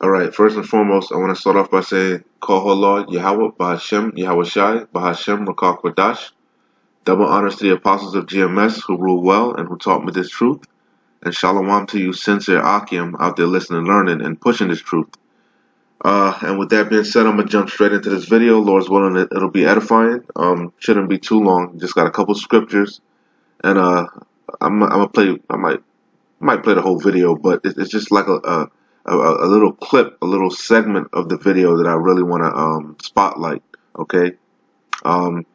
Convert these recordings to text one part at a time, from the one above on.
All right, first and foremost, I want to start off by saying, Call Lord Yahweh, Bahashem, Yahweh Shai, Bahashem, Rakak Kwadash. Double honors to the apostles of GMS who rule well and who taught me this truth. And shalom to you, sincere Akim, out there listening, learning, and pushing this truth. And with that being said, I'm going to jump straight into this video. Lord's willing, it'll be edifying. Shouldn't be too long. Just got a couple scriptures. And I'm gonna play, I might play the whole video, but it's just like a little clip, a little segment of the video that I really want to spotlight. Okay. Um,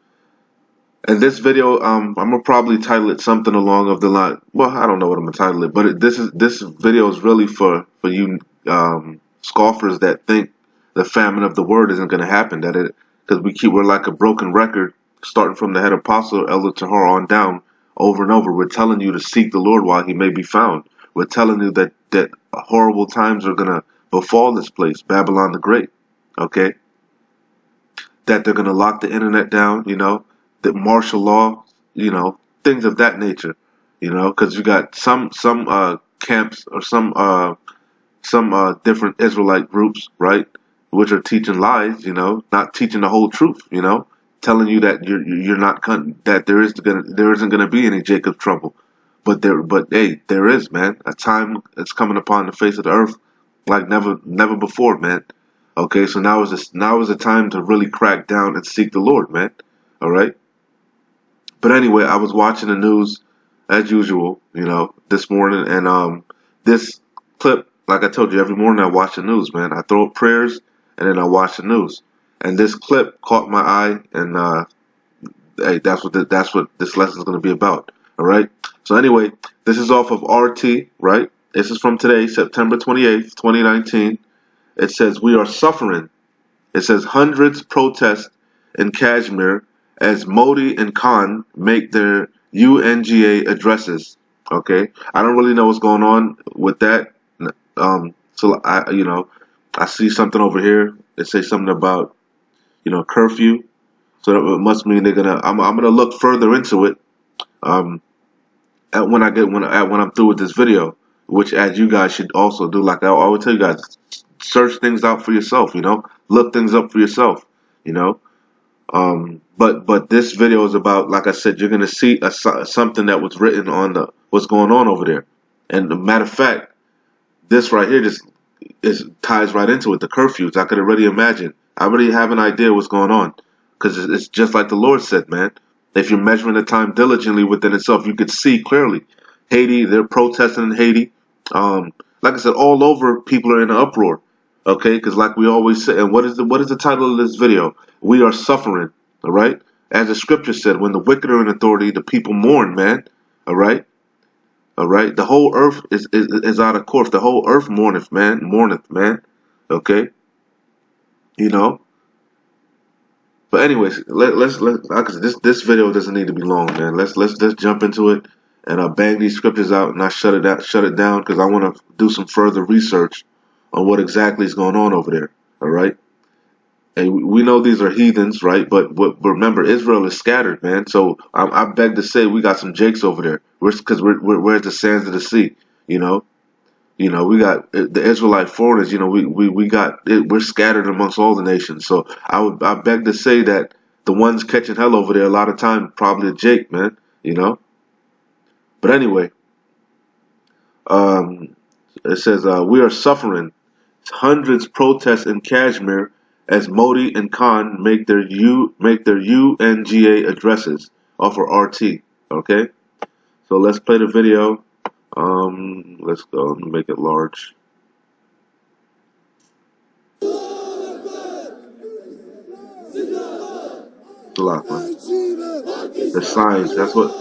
and this video, I'm gonna probably title it something along of the line. Well, I don't know what I'm gonna title it, but this video is really for you scoffers that think the famine of the word isn't gonna happen. That it because we're like a broken record, starting from the head apostle Elder Tahar on down, over and over. We're telling you to seek the Lord while He may be found. We're telling you that horrible times are gonna befall this place, Babylon the Great. Okay, that they're gonna lock the internet down. That martial law. Things of that nature. Because you got some camps or some different Israelite groups, right, which are teaching lies. Not teaching the whole truth. Telling you that you're not that there isn't gonna be any Jacob's trouble. But hey, there is, man. A time is coming upon the face of the earth like never before, man. Okay, so now is the time to really crack down and seek the Lord, man. All right. But anyway, I was watching the news as usual, this morning, and this clip, like I told you, every morning I watch the news, man. I throw up prayers and then I watch the news, and this clip caught my eye, and hey, that's what this lesson is going to be about. All right. So anyway, this is off of RT, right? This is from today, September 28th, 2019. It says, "We are suffering." It says, "Hundreds protest in Kashmir as Modi and Khan make their UNGA addresses." Okay, I don't really know what's going on with that. So I see something over here. It says something about curfew. So that must mean they're gonna. I'm gonna look further into it. When I'm through with this video, which as you guys should also do. Like I always tell you guys, search things out for yourself. Look things up for yourself. You know. But this video is about, like I said, you're gonna see something that was written on what's going on over there. And the matter of fact, this right here just ties right into it. The curfews. I could already imagine. I already have an idea what's going on, because it's just like the Lord said, man. If you're measuring the time diligently within itself, you could see clearly. Haiti, they're protesting in Haiti. Like I said, all over people are in an uproar. Okay, because like we always say, and what is the title of this video? We are suffering. All right, as the scripture said, when the wicked are in authority, the people mourn, man. All right, all right. The whole earth is out of course. The whole earth mourneth, man. Okay, you know. But anyways, let's like I said, this video doesn't need to be long, man. Let's just jump into it and bang these scriptures out, and I shut it down because I want to do some further research on what exactly is going on over there. All right, and we know these are heathens, right? But remember, Israel is scattered, man. So I beg to say we got some jakes over there. We're at the sands of the sea, you know. We got the Israelite foreigners. We're scattered amongst all the nations. So I beg to say that the ones catching hell over there a lot of time probably Jake, man. But anyway, it says we are suffering. Hundreds protest in Kashmir as Modi and Khan make their UNGA addresses off of RT. Okay, so let's play the video. Let's go and make it large. The signs. That's what.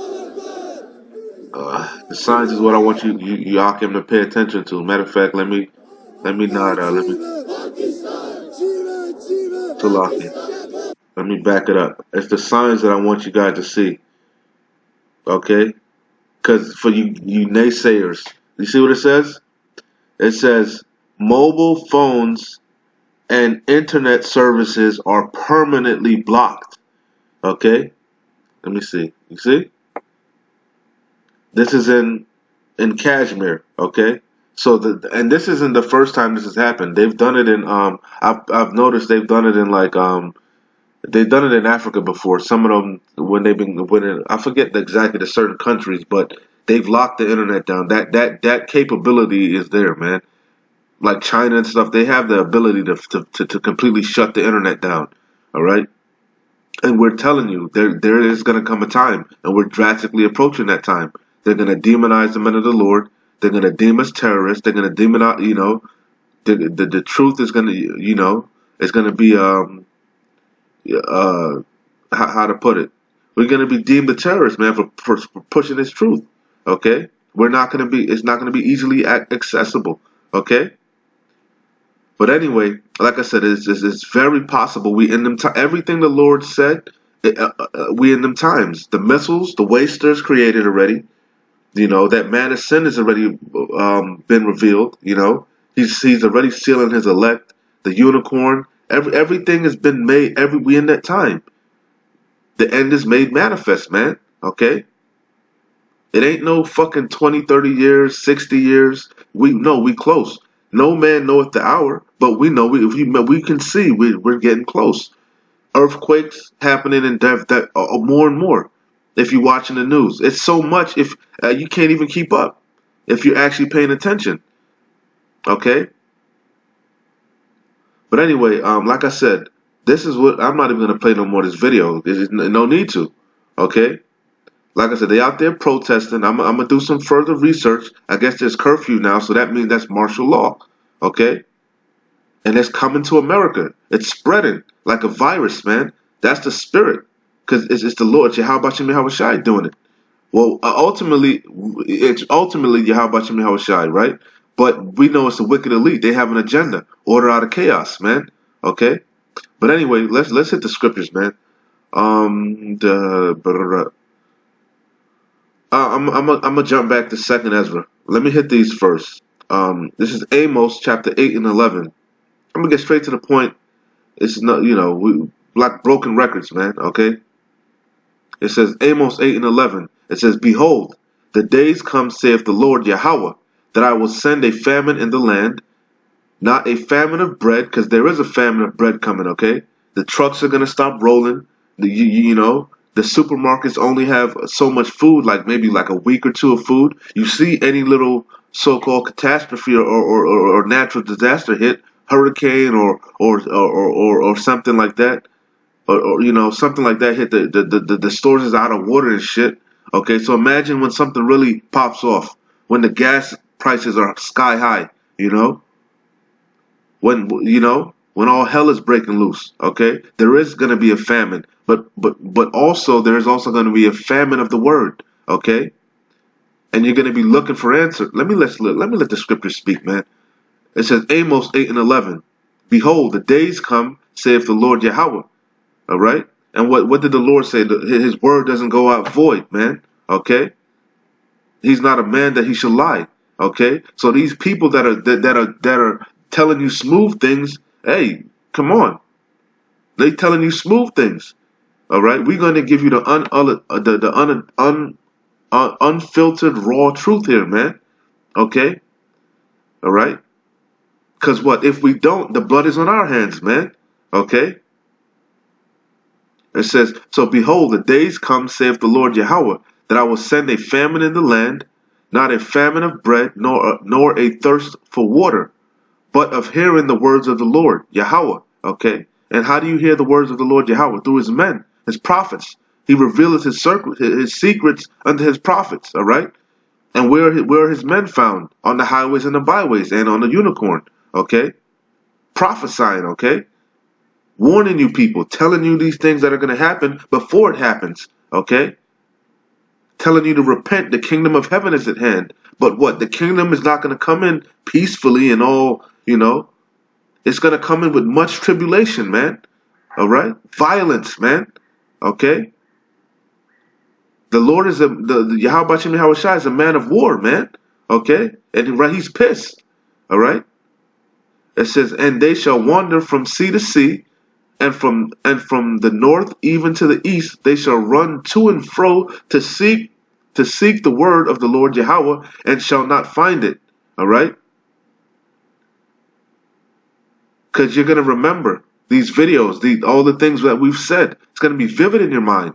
The signs is what I want you Akim to pay attention to. Matter of fact, let me not let me Salakia. Let me back it up. It's the signs that I want you guys to see. Okay? Because for you naysayers, you see what it says? It says mobile phones and internet services are permanently blocked. Okay? Let me see. You see? This is in Kashmir. Okay? So and this isn't the first time this has happened. They've done it in I've noticed they've done it in like they've done it in Africa before. Some of them I forget exactly the certain countries, but they've locked the internet down. That capability is there, man. Like China and stuff, they have the ability to completely shut the internet down. All right. And we're telling you, there is going to come a time, and we're drastically approaching that time. They're going to demonize the men of the Lord. They're going to deem us terrorists. They're going to demonize, the truth is going to, it's going to be, how to put it? We're going to be deemed a terrorist, man, for pushing this truth. Okay? It's not going to be easily accessible. Okay? But anyway, like I said, it's very possible we in them everything the Lord said, we in them times. The missiles, the wasters created already. That man of sin has already been revealed. He's already sealing his elect. The unicorn, everything has been made. We in that time. The end is made manifest, man. Okay. It ain't no fucking 20, 30 years, 60 years. We close. No man knoweth the hour, but we know we can see we're getting close. Earthquakes happening in more and more. If you're watching the news, it's so much. If you can't even keep up, if you're actually paying attention. Okay. But anyway, like I said, this is what I'm not even gonna play no more of this video. There's no need to. Okay. Like I said, they out there protesting. I'm gonna do some further research. I guess there's curfew now, so that means that's martial law. Okay. And it's coming to America. It's spreading like a virus, man. That's the spirit. Because it's the Lord, Yahweh Shai doing it. Well, ultimately, it's Yahweh Shai, right? But we know it's the wicked elite. They have an agenda. Order out of chaos, man. Okay? But anyway, let's hit the scriptures, man. I'm gonna jump back to 2nd Ezra. Let me hit these first. This is Amos chapter 8 and 11. I'm gonna get straight to the point. It's not, we like broken records, man. Okay. It says Amos 8 and 11. It says, "Behold, the days come, saith the Lord Yahweh, that I will send a famine in the land, not a famine of bread," because there is a famine of bread coming. Okay. The trucks are gonna stop rolling. The supermarkets only have so much food, like maybe like a week or two of food. You see any little so-called catastrophe or natural disaster hit, hurricane or something like that, or something like that hit, the stores is out of water and shit. Okay, so imagine when something really pops off, when the gas prices are sky high, when all hell is breaking loose. Okay, there is going to be a famine, but also there is also going to be a famine of the word. Okay, and you're going to be looking for answers. Let me let the scriptures speak, man. It says Amos 8 and 11. "Behold, the days come, saith the Lord Yahweh." All right, and what did the Lord say? His word doesn't go out void, man. Okay, He's not a man that he should lie. Okay, so these people that are telling you smooth things, hey, come on, they telling you smooth things. All right, we're going to give you the unfiltered raw truth here, man. Okay, all right, because what if we don't? The blood is on our hands, man. Okay. It says, "So behold, the days come, saith the Lord Yahweh, that I will send a famine in the land, not a famine of bread, nor a thirst for water, but of hearing the words of the Lord Yahweh." Okay, and how do you hear the words of the Lord Yahweh? Through His men, His prophets. He reveals His secrets unto His prophets. All right, and where are His men found? On the highways and the byways, and on the unicorn. Okay, prophesying. Okay. Warning you people, telling you these things that are going to happen before it happens, okay? Telling you to repent, the kingdom of heaven is at hand. But what? The kingdom is not going to come in peacefully and all, It's going to come in with much tribulation, man. All right? Violence, man. Okay? The Lord is the Yahweh Shai is a man of war, man. Okay? And he's pissed. All right? It says, "And they shall wander from sea to sea, and from the north even to the east they shall run to and fro to seek the word of the Lord Yahweh, and shall not find it." All right, because you're going to remember these videos, all the things that we've said. It's going to be vivid in your mind,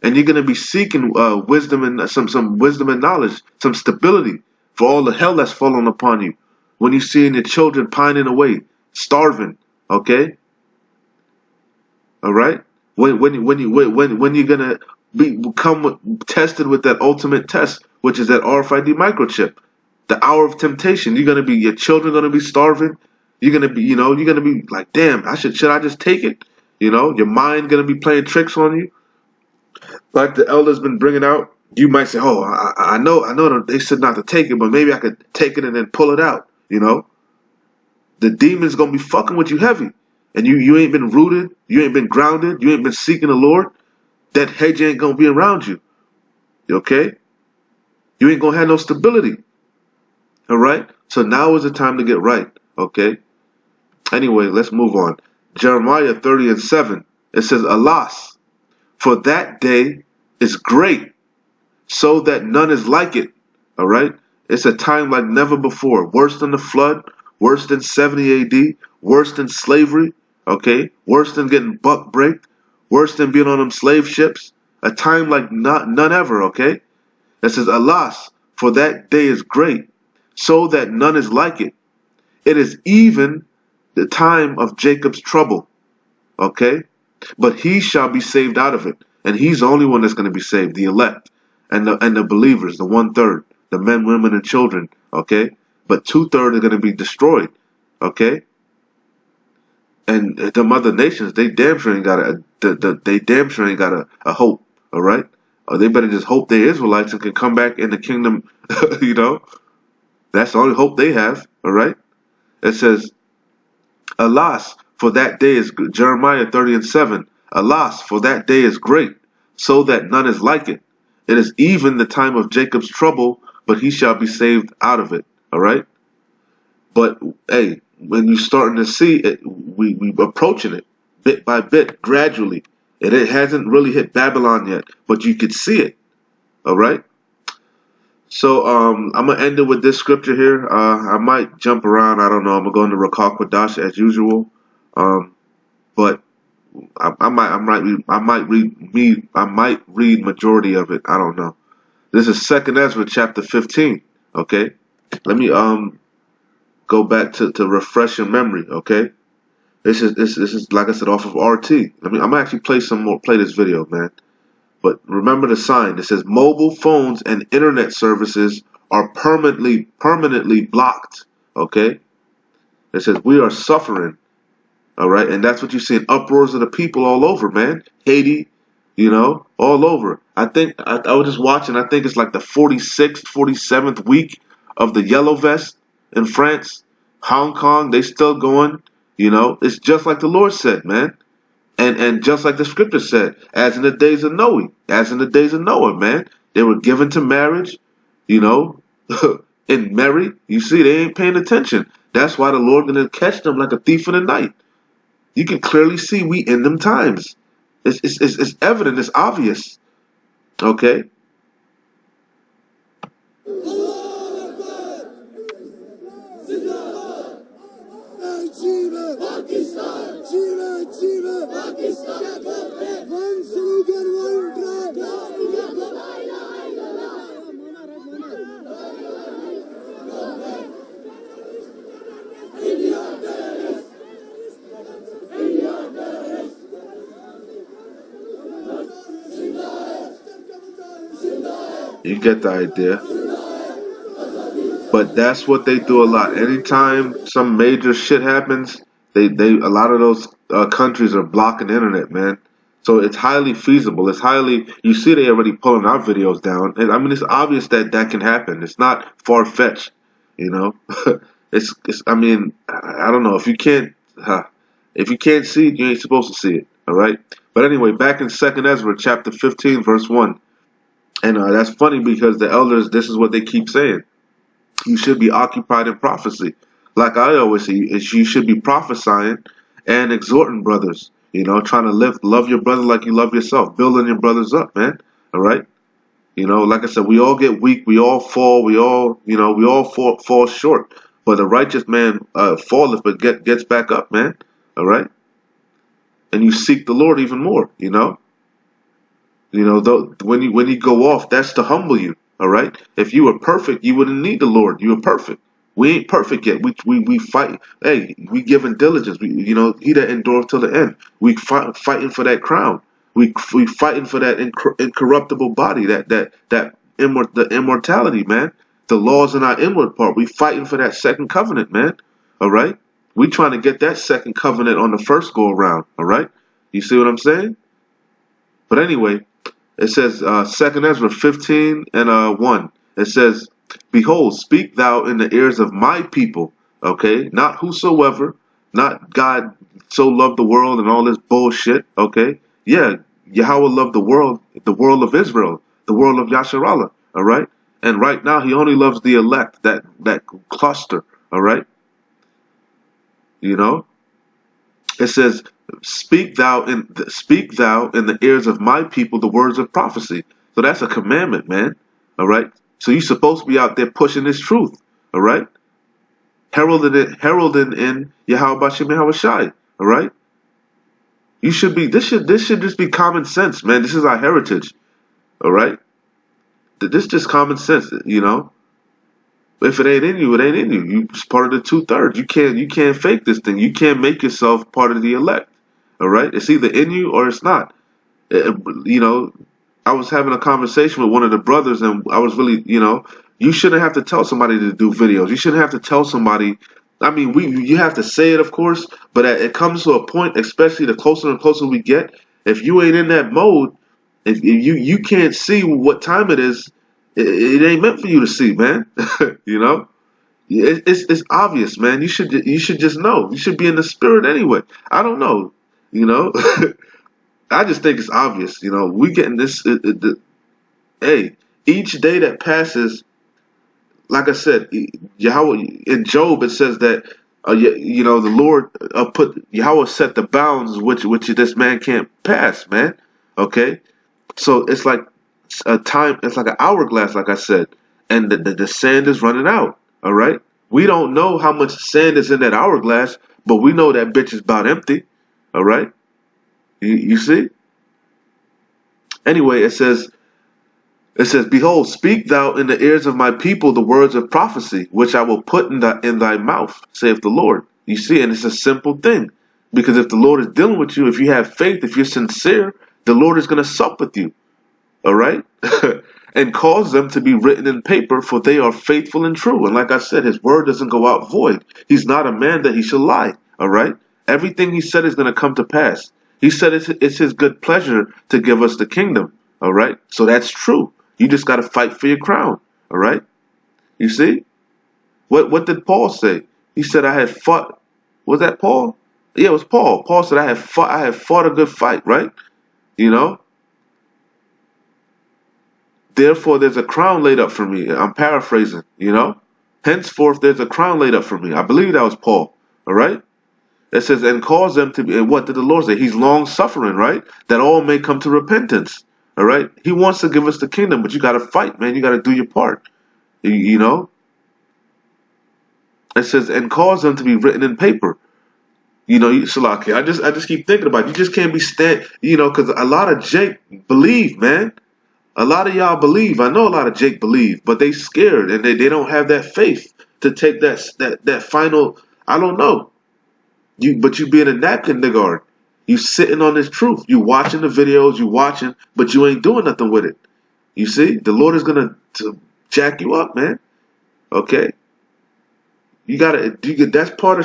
and you're going to be seeking wisdom and some wisdom and knowledge, some stability for all the hell that's fallen upon you. When you're seeing your children pining away, starving, okay, all right. When you're gonna become tested with that ultimate test, which is that RFID microchip, the hour of temptation, your children gonna be starving. You're gonna be, you're gonna be like, damn, should I just take it? Your mind gonna be playing tricks on you. Like the elder's been bringing out, you might say, oh, I know that they said not to take it, but maybe I could take it and then pull it out. The demon's gonna be fucking with you heavy, and you ain't been rooted, you ain't been grounded, you ain't been seeking the Lord. That hedge ain't gonna be around you. Okay? You ain't gonna have no stability. All right? So now is the time to get right. Okay? Anyway, let's move on. Jeremiah 30:7. It says, Alas, for that day is great, so that none is like it. All right? It's a time like never before. Worse than the flood, worse than 70 AD, worse than slavery, okay? Worse than getting buck breaked, worse than being on them slave ships. A time like none ever, okay? It says, Alas, for that day is great, so that none is like it. It is even the time of Jacob's trouble, okay? But he shall be saved out of it. And he's the only one that's going to be saved, the elect and the believers, the 1/3, the men, women, and children, okay? But 2/3 are going to be destroyed, okay? And the other nations, they damn sure ain't got a hope, all right? Or they better just hope they're Israelites and can come back in the kingdom, That's the only hope they have, all right? It says, Alas, for that day is Jeremiah 30:7. Alas, for that day is great, so that none is like it. It is even the time of Jacob's trouble, but he shall be saved out of it. All right. But hey, when you're starting to see it, we approaching it bit by bit, gradually. It hasn't really hit Babylon yet, but you could see it. All right. So I'm gonna end it with this scripture here. I might jump around. I don't know. I'm gonna go into Rakak Quadash as usual. But I might read majority of it. I don't know. This is 2nd Ezra chapter 15. Okay. Let me go back to refresh your memory. Okay. This is like I said, off of RT. I'm gonna actually play this video, man. But remember the sign. It says mobile phones and internet services are permanently blocked. Okay? It says we are suffering. All right? And that's what you see in uproars of the people all over, man. Haiti, all over. I was just watching, I think it's like the 46th, 47th week of the Yellow Vest in France. Hong Kong, they still going. It's just like the Lord said, man. And just like the scripture said, as in the days of Noah, man, they were given to marriage, and married. You see, they ain't paying attention. That's why the Lord gonna catch them like a thief in the night. You can clearly see we in them times. It's evident. It's obvious. Okay. You get the idea. But that's what they do a lot. Anytime some major shit happens, a lot of those countries are blocking the internet, man. So it's highly feasible. You see they already pulling our videos down. And I mean, it's obvious that can happen. It's not far-fetched, I mean, I don't know. If you can't see it, you ain't supposed to see it, all right? But anyway, back in 2nd Ezra, chapter 15, verse 1. And that's funny because the elders, this is what they keep saying. You should be occupied in prophecy. Like I always say, you should be prophesying and exhorting brothers. Trying to love your brother like you love yourself. Building your brothers up, man. All right? Like I said, we all get weak. We all fall. We all fall short. But the righteous man falleth, but gets back up, man. All right, and you seek the Lord even more. Though, when you go off, that's to humble you. All right. If you were perfect, you wouldn't need the Lord. You were perfect. We ain't perfect yet. We fight. Hey, we giving diligence. He that endureth till the end. We fighting for that crown. We fighting for that incorruptible body. The immortality, man. The laws in our inward part. We fighting for that second covenant, man. All right. We trying to get that second covenant on the first go around. All right. You see what I'm saying? But anyway. It says, 2 Ezra 15 and 1. It says, Behold, speak thou in the ears of my people, okay? Not whosoever, not God so loved the world and all this bullshit, okay? Yeah, Yahweh loved the world of Israel, the world of Yasharallah, all right? And right now, he only loves the elect, that cluster, all right? It says, Speak thou in the ears of my people the words of prophecy. So that's a commandment, man. All right. So you're supposed to be out there pushing this truth. All right. Heralding in Yahweh Bashem Yahweh Shai. All right. You should be. This should just be common sense, man. This is our heritage. All right. This is just common sense. If it ain't in you, it ain't in you. You're part of the 2/3. You can't fake this thing. You can't make yourself part of the elect. All right, it's either in you or it's not. I was having a conversation with one of the brothers, and I was really, you shouldn't have to tell somebody to do videos. You shouldn't have to tell somebody. I mean, you have to say it, of course, but it comes to a point, especially the closer and closer we get. If you ain't in that mode, if you can't see what time it is, it ain't meant for you to see, man. It's obvious, man. You should just know. You should be in the spirit anyway. I don't know. I just think it's obvious. We getting this. Hey, each day that passes, like I said, Yahweh in Job it says that the Lord Yahweh set the bounds which this man can't pass, man. Okay, so it's like a time. It's like an hourglass, like I said, and the sand is running out. All right, we don't know how much sand is in that hourglass, but we know that bitch is about empty. All right. You see? Anyway, it says, Behold, speak thou in the ears of my people the words of prophecy, which I will put in thy mouth, saith the Lord. You see, and it's a simple thing. Because if the Lord is dealing with you, if you have faith, if you're sincere, the Lord is going to sup with you. All right? And cause them to be written in paper, for they are faithful and true. And like I said, his word doesn't go out void. He's not a man that he shall lie. All right? Everything he said is going to come to pass. He said it's his good pleasure to give us the kingdom. All right? So that's true. You just got to fight for your crown. All right? You see? What did Paul say? He said, I had fought. Was that Paul? Yeah, it was Paul. Paul said, I have fought a good fight, right? Therefore, there's a crown laid up for me. I'm paraphrasing, Henceforth, there's a crown laid up for me. I believe that was Paul. All right? It says, and cause them to be, and what did the Lord say? He's long suffering, right? That all may come to repentance. All right? He wants to give us the kingdom, but you got to fight, man. You got to do your part. It says, and cause them to be written in paper. Salaki, I just keep thinking about it. You just can't be because a lot of Jake believe, man. A lot of y'all believe. I know a lot of Jake believe, but they scared and they don't have that faith to take that final. I don't know. But you being a napkin nigga, you sitting on this truth. You watching the videos, but you ain't doing nothing with it. You see, the Lord is gonna jack you up, man. Okay, that's part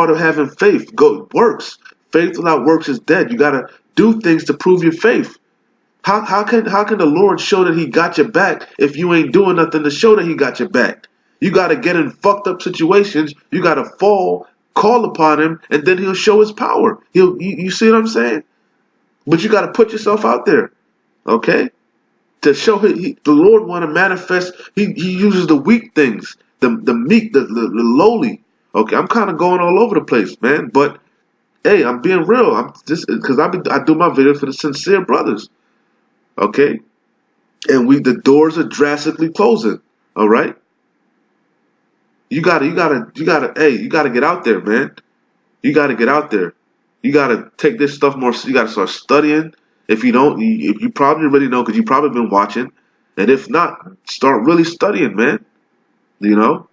of having faith. Works. Faith without works is dead. You gotta do things to prove your faith. How can the Lord show that He got your back if you ain't doing nothing to show that He got your back? You gotta get in fucked up situations. You gotta fall. Call upon Him, and then He'll show His power. You see what I'm saying? But you got to put yourself out there, okay? To show the Lord want to manifest. He uses the weak things, the meek, the lowly. Okay, I'm kind of going all over the place, man. But hey, I'm being real. I'm just because I do my videos for the sincere brothers, okay? And the doors are drastically closing. All right. You gotta get out there, man. You gotta get out there. You gotta take this stuff more. You gotta start studying. If you don't, if you probably already know, because you probably been watching. And if not, start really studying, man. You know,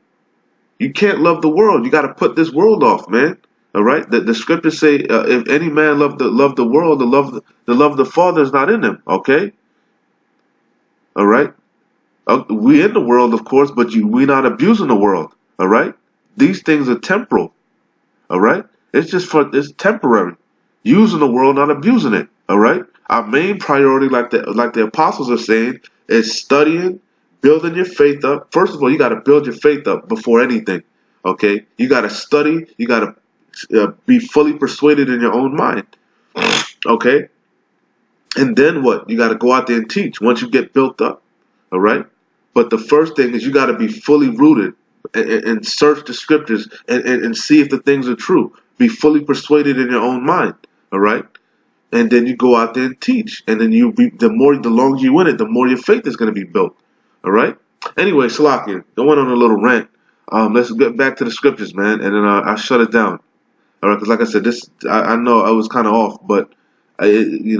you can't love the world. You gotta put this world off, man. All right. The scriptures say, if any man love the world, the love of the Father is not in him. Okay. All right. We in the world, of course, but we not abusing the world. All right. These things are temporal. All right. It's temporary. Using the world, not abusing it. All right. Our main priority, like the apostles are saying, is studying, building your faith up. First of all, you got to build your faith up before anything. Okay. You got to study. You got to be fully persuaded in your own mind. Okay. And then what? You got to go out there and teach once you get built up. All right. But the first thing is you got to be fully rooted and search the scriptures and see if the things are true. Be fully persuaded in your own mind. All right. And then you go out there and teach. And then the longer you in it, the more your faith is going to be built. All right. Anyway, Salakia, I went on a little rant. Let's get back to the scriptures, man. And then I shut it down. All right. Because like I said, I know I was kind of off, but it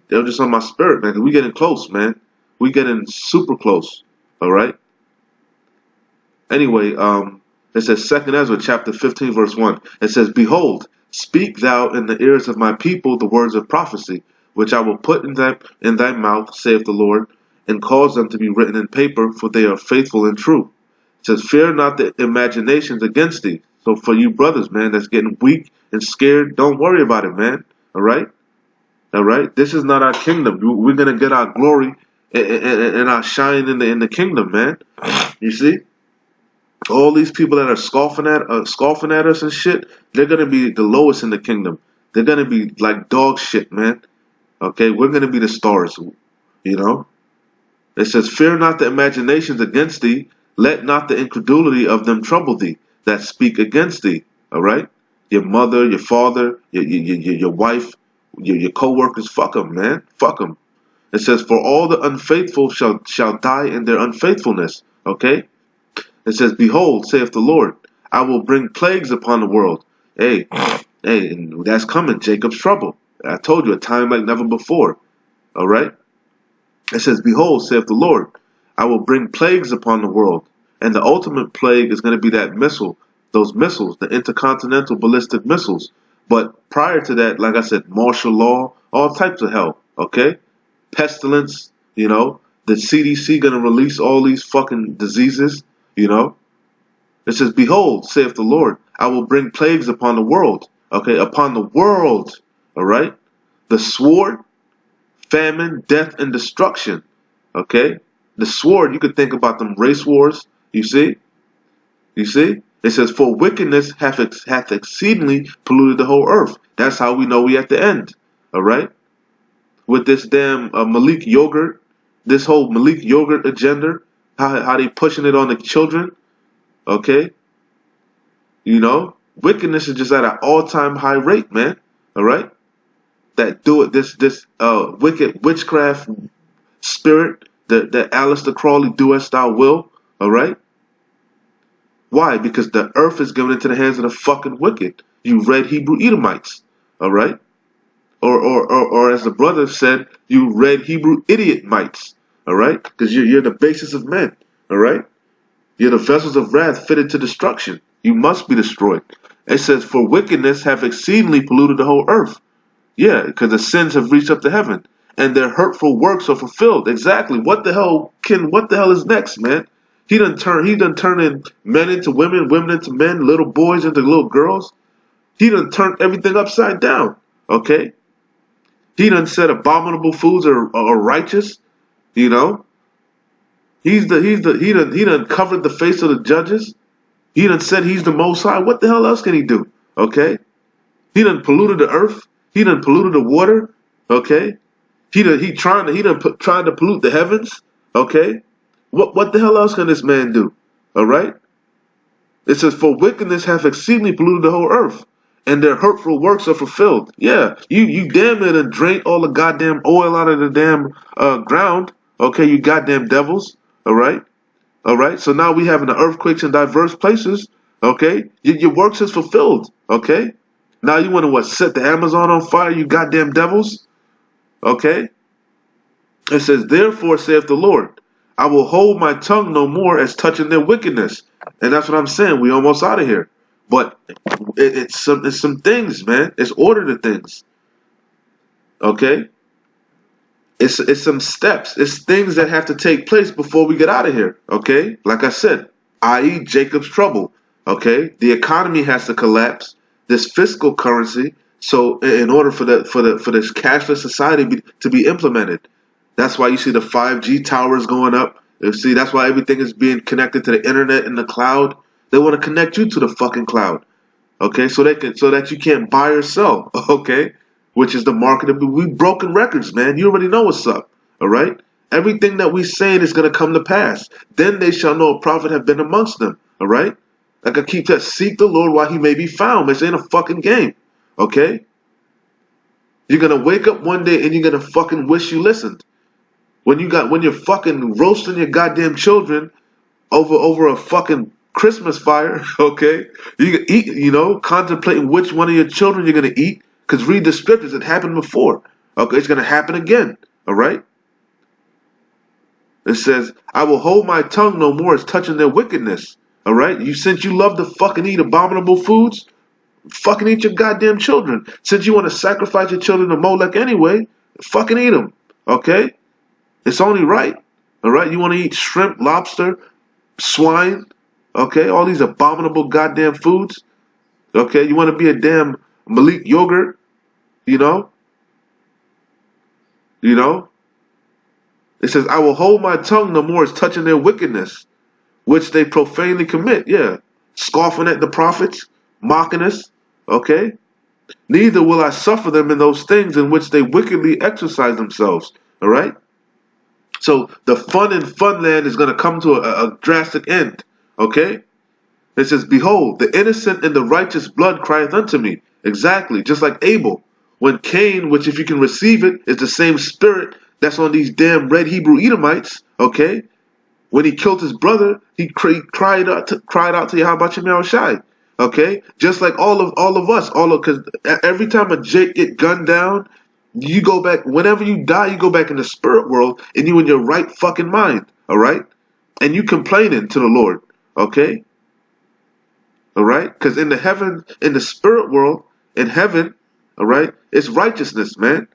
was just on my spirit, man. 'Cause we getting close, man. We getting super close. All right. Anyway, it says 2 Ezra chapter 15 verse 1. It says, "Behold, speak thou in the ears of my people the words of prophecy, which I will put in thy mouth, saith the Lord, and cause them to be written in paper, for they are faithful and true." It says, "Fear not the imaginations against thee." So for you brothers, man, that's getting weak and scared, don't worry about it, man. All right. All right. This is not our kingdom. We're gonna get our glory and our shine in the kingdom, man. You see. All these people that are scoffing at us and shit, they're gonna be the lowest in the kingdom. They're gonna be like dog shit, man. Okay, we're gonna be the stars. You know. It says, "Fear not the imaginations against thee. Let not the incredulity of them trouble thee that speak against thee." All right, your mother, your father, your wife, your co-workers. Fuck them, man. Fuck them. It says, "For all the unfaithful shall die in their unfaithfulness." Okay. It says, "Behold, saith the Lord, I will bring plagues upon the world." Hey, and that's coming, Jacob's trouble. I told you, a time like never before. All right? It says, "Behold, saith the Lord, I will bring plagues upon the world." And the ultimate plague is going to be that missile, those missiles, the intercontinental ballistic missiles. But prior to that, like I said, martial law, all types of hell. Okay? Pestilence, the CDC going to release all these fucking diseases. It says, "Behold, saith the Lord, I will bring plagues upon the world." Okay, upon the world. All right, the sword, famine, death, and destruction. Okay, the sword. You could think about them race wars. You see. It says, "For wickedness hath exceedingly polluted the whole earth." That's how we know we at the end. All right, with this damn Malik yogurt, this whole Malik yogurt agenda, how they pushing it on the children. Okay, wickedness is just at an all-time high rate, man. All right, this wicked witchcraft spirit, that Aleister Crowley, do as thou will. All right, why? Because the earth is given into the hands of the fucking wicked. You red Hebrew Edomites. All right, or as the brother said, you red Hebrew idiot mites. All right, because you're the basis of men. All right. You're the vessels of wrath fitted to destruction. You must be destroyed. It says, "For wickedness have exceedingly polluted the whole earth." Yeah, because the sins have reached up to heaven, and their hurtful works are fulfilled. Exactly. What the hell is next, man? He done turning men into women, women into men, little boys into little girls. He done turned everything upside down. Okay? He done said abominable foods are righteous. He done covered the face of the judges. He done said he's the Most High. What the hell else can he do? Okay, he done polluted the earth. He done polluted the water. Okay, he done tried to pollute the heavens. Okay, what the hell else can this man do? All right, it says, "For wickedness hath exceedingly polluted the whole earth, and their hurtful works are fulfilled." Yeah, you damn near done drained all the goddamn oil out of the damn ground. Okay, you goddamn devils. All right. All right. So now we having the earthquakes in diverse places. Okay. Your works is fulfilled. Okay. Now you want to what? Set the Amazon on fire, you goddamn devils. Okay. It says, therefore saith the Lord, I will hold my tongue no more as touching their wickedness. And that's what I'm saying. We almost out of here. But it's some things, man. It's order to things. Okay. It's some steps. It's things that have to take place before we get out of here. Okay. Like I said, i.e. Jacob's trouble. Okay. The economy has to collapse. This fiscal currency. So in order for this cashless society to be implemented. That's why you see the 5G towers going up. You see, that's why everything is being connected to the internet and the cloud. They want to connect you to the fucking cloud. Okay, so that you can't buy or sell. Okay, which is the market. We broken records, man. You already know what's up. All right, everything that we saying is gonna come to pass. Then they shall know a prophet have been amongst them. All right, like I keep that. Seek the Lord while he may be found. This ain't a fucking game. Okay, you're gonna wake up one day and you're gonna fucking wish you listened. When you're fucking roasting your goddamn children over a fucking Christmas fire, okay? You can eat, contemplating which one of your children you're gonna eat. Cause read the scriptures, it happened before. Okay, it's gonna happen again. Alright? It says, I will hold my tongue no more as touching their wickedness. Alright? Since you love to fucking eat abominable foods, fucking eat your goddamn children. Since you want to sacrifice your children to Molech anyway, fucking eat them. Okay? It's only right. All right? You want to eat shrimp, lobster, swine, okay? All these abominable goddamn foods. Okay? You want to be a damn Malik yogurt, you know? It says, I will hold my tongue no more as touching their wickedness, which they profanely commit. Yeah. Scoffing at the prophets, mocking us. Okay? Neither will I suffer them in those things in which they wickedly exercise themselves. All right? So the fun in Funland is going to come to a drastic end. Okay? It says, behold, the innocent and the righteous blood crieth unto me. Exactly, just like Abel. When Cain, which if you can receive it, is the same spirit that's on these damn red Hebrew Edomites. Okay? When he killed his brother, he cried out to Yahweh Shai. Okay? Just like all of us. Because every time a Jake get gunned down, you go back, whenever you die, you go back in the spirit world and you in your right fucking mind, all right? And you complaining to the Lord, okay? All right? Because in the spirit world, in heaven, all right, it's righteousness, man.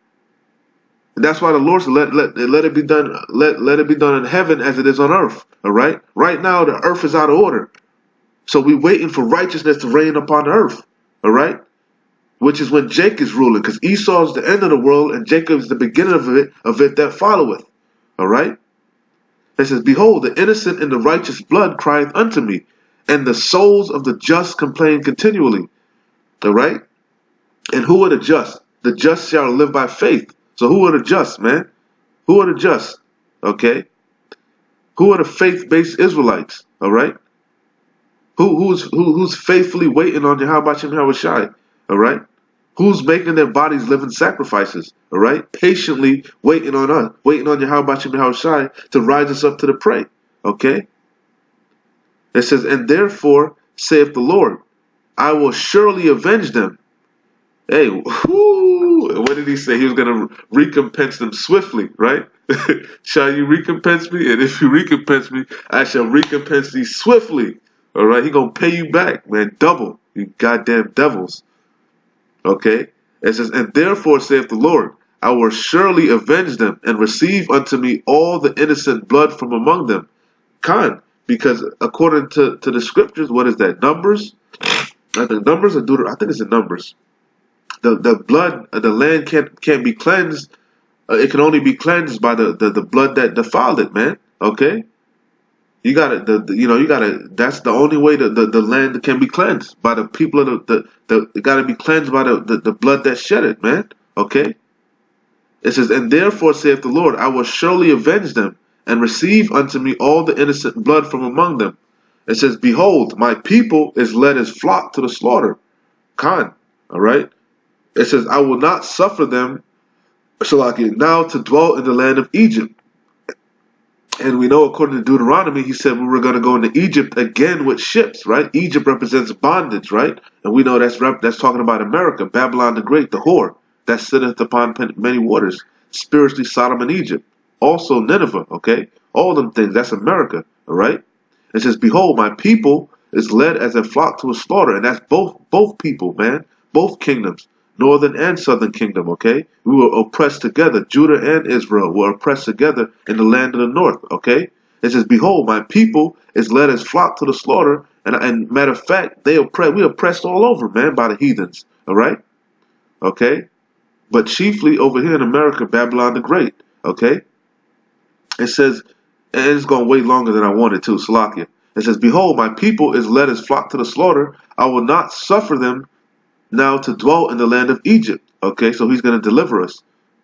And that's why the Lord said, let it be done, let it be done in heaven as it is on earth, all right? Right now, the earth is out of order. So we waiting for righteousness to reign upon the earth, all right? Which is when Jacob is ruling, because Esau is the end of the world, and Jacob is the beginning of it that followeth. All right? It says, behold, the innocent and the righteous blood crieth unto me, and the souls of the just complain continually. All right? And who are the just? The just shall live by faith. So who are the just, man? Who are the just? Okay? Who are the faith-based Israelites? All right? Who's faithfully waiting on Yahweh Shai? All right? Who's making their bodies living sacrifices? All right? Patiently waiting on us, waiting on Yahweh Shai to rise us up to the prey. Okay? It says, and therefore, saith the Lord, I will surely avenge them. Hey, what did he say? He was going to recompense them swiftly, right? Shall you recompense me? And if you recompense me, I shall recompense thee swiftly. All right? He going to pay you back, man, double, you goddamn devils. Okay? It says, and therefore saith the Lord, I will surely avenge them and receive unto me all the innocent blood from among them. Because according to the scriptures, what is that? Numbers? I think Numbers or I think it's in Numbers. The blood of the land can't be cleansed. It can only be cleansed by the blood that defiled it, man. Okay? You gotta that's the only way that the land can be cleansed, by the people of it gotta be cleansed by the blood that shed it, man. Okay? It says, and therefore saith the Lord, I will surely avenge them, and receive unto me all the innocent blood from among them. It says, behold, my people is led as flock to the slaughter. Alright? It says, I will not suffer them, Shalaki, now to dwell in the land of Egypt. And we know according to Deuteronomy, he said we were going to go into Egypt again with ships, right? Egypt represents bondage, right? And we know that's talking about America, Babylon the Great, the whore that sitteth upon many waters, spiritually Sodom and Egypt. Also Nineveh, okay? All them things, that's America, all right? It says, behold, my people is led as a flock to a slaughter. And that's both people, man, both kingdoms, northern and southern kingdom, okay? We were oppressed together. Judah and Israel were oppressed together in the land of the north, okay? It says, behold, my people is led as flock to the slaughter. And matter of fact, we oppressed all over, man, by the heathens, all right? Okay? But chiefly over here in America, Babylon the Great, okay? It says, and it's going way longer than I wanted to, Salakia. It says, behold, my people is led as flock to the slaughter. I will not suffer them now to dwell in the land of Egypt. Okay, so he's going to deliver us.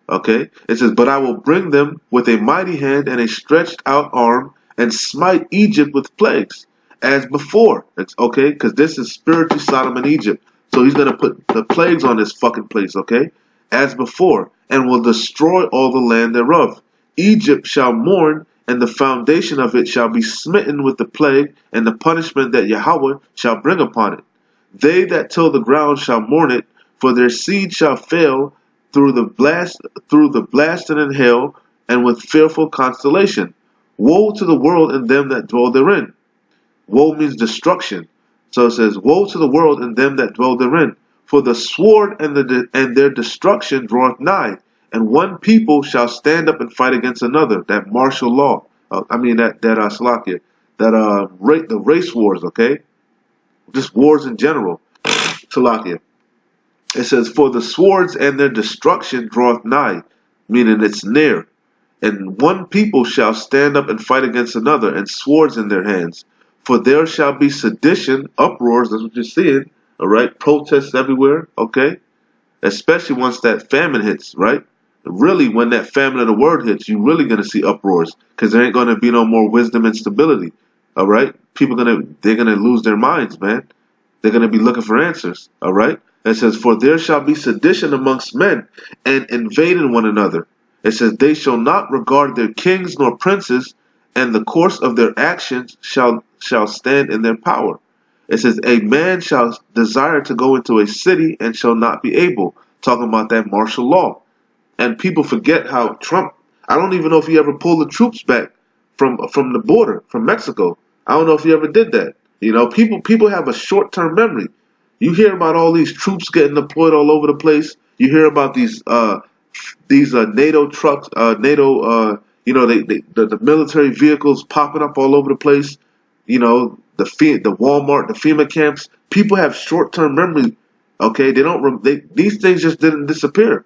Okay, it says, but I will bring them with a mighty hand and a stretched out arm and smite Egypt with plagues as before. It's okay, because this is spiritually Sodom and Egypt. So he's going to put the plagues on this fucking place, okay, as before, and will destroy all the land thereof. Egypt shall mourn, and the foundation of it shall be smitten with the plague and the punishment that Yahweh shall bring upon it. They that till the ground shall mourn it, for their seed shall fail through the blasting and hail, and with fearful constellation. Woe to the world and them that dwell therein. Woe means destruction. So it says, woe to the world and them that dwell therein. For the sword and their destruction draweth nigh, and one people shall stand up and fight against another. That martial law. Salakia. The race wars, okay? Just wars in general. Salakia. It says, for the swords and their destruction draweth nigh, meaning it's near. And one people shall stand up and fight against another, and swords in their hands. For there shall be sedition, uproars, that's what you're seeing, all right? Protests everywhere, okay? Especially once that famine hits, right? Really, when that famine of the word hits, you're really going to see uproars, because there ain't going to be no more wisdom and stability, all right? They're going to lose their minds, man. They're going to be looking for answers, all right? It says, for there shall be sedition amongst men, and invading one another. It says, they shall not regard their kings nor princes, and the course of their actions shall stand in their power. It says, a man shall desire to go into a city and shall not be able. Talking about that martial law. And people forget how Trump, I don't even know if he ever pulled the troops back from the border, from Mexico. I don't know if he ever did that. You know, people have a short-term memory. You hear about all these troops getting deployed all over the place. You hear about these NATO trucks, the military vehicles popping up all over the place. You know, the Walmart, the FEMA camps. People have short-term memory. Okay, these things just didn't disappear.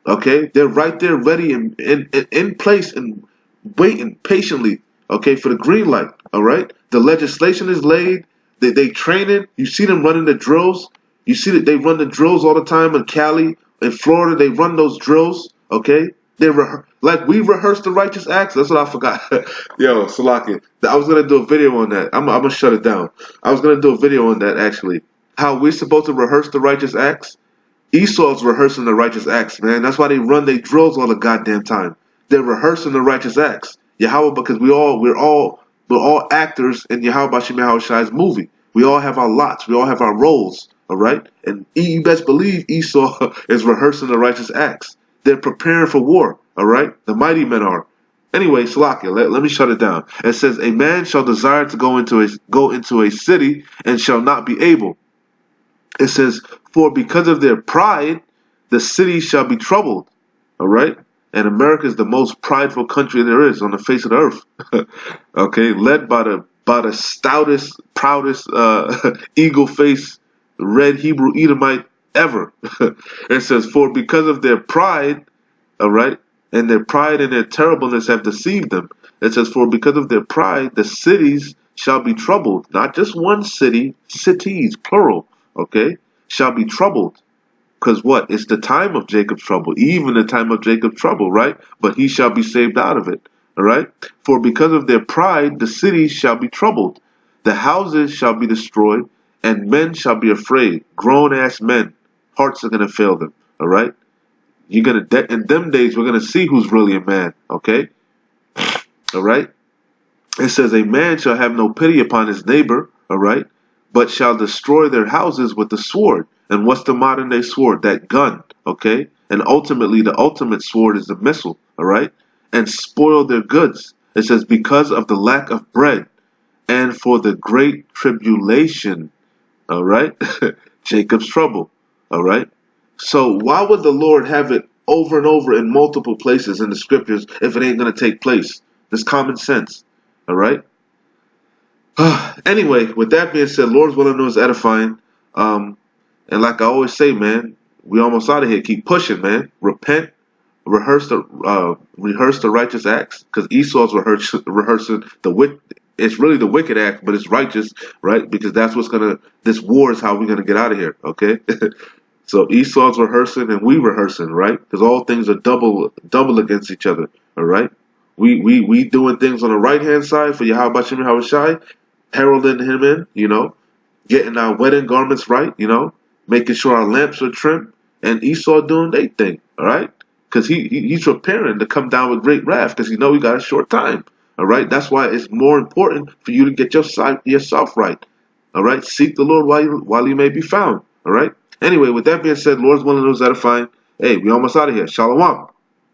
Okay, they're right there, ready and in place and waiting patiently. Okay, for the green light. All right, the legislation is laid. They train it. You see them running the drills. You see that they run the drills all the time in Cali, in Florida. They run those drills. Okay, like we rehearsed the righteous acts. That's what I forgot. Yo, Salaki, I was gonna do a video on that. I'm gonna shut it down. I was gonna do a video on that actually. How we're supposed to rehearse the righteous acts. Esau's rehearsing the righteous acts, man. That's why they run their drills all the goddamn time. They're rehearsing the righteous acts. Yahweh, because we're all actors in Yahweh Bashim Yahushai's movie. We all have our lots. We all have our roles. All right? And you best believe Esau is rehearsing the righteous acts. They're preparing for war. All right? The mighty men are. Anyway, Salakia, let me shut it down. It says, a man shall desire to go into a city and shall not be able. It says, for because of their pride, the city shall be troubled. All right? And America is the most prideful country there is on the face of the earth. Okay, led by the stoutest, proudest, eagle-faced, red Hebrew Edomite ever. It says, for because of their pride, all right, and their pride and their terribleness have deceived them. It says, for because of their pride, the cities shall be troubled. Not just one city, cities, plural, okay, shall be troubled. Because what? It's the time of Jacob's trouble, even the time of Jacob's trouble, right? But he shall be saved out of it, all right? For because of their pride, the cities shall be troubled. The houses shall be destroyed, and men shall be afraid. Grown-ass men, hearts are going to fail them, all right? In them days, we're going to see who's really a man, okay? All right. It says, a man shall have no pity upon his neighbor. All right. But shall destroy their houses with the sword. And what's the modern day sword? That gun. Okay. And ultimately, the ultimate sword is the missile. All right. And spoil their goods. It says, because of the lack of bread and for the great tribulation. All right. Jacob's trouble. All right. So why would the Lord have it over and over in multiple places in the scriptures if it ain't going to take place? It's common sense. All right. Anyway, with that being said, Lord's willing is edifying. And like I always say, man, we almost out of here. Keep pushing, man. Repent, rehearse the righteous acts, because Esau's rehearsing the wicked. It's really the wicked act, but it's righteous, right? Because that's what's gonna. This war is how we're gonna get out of here. Okay. So Esau's rehearsing and we rehearsing, right? Because all things are double against each other. All right. We doing things on the right hand side for Yahweh Shem Yahweh Shai, heralding him in, getting our wedding garments right, making sure our lamps are trimmed, and Esau doing their thing, all right? Because he's preparing to come down with great wrath because he know we got a short time, all right? That's why it's more important for you to get yourself right, all right? Seek the Lord while you may be found, all right? Anyway, with that being said, Lord's willing, those edifying. Hey, we almost out of here. Shalom.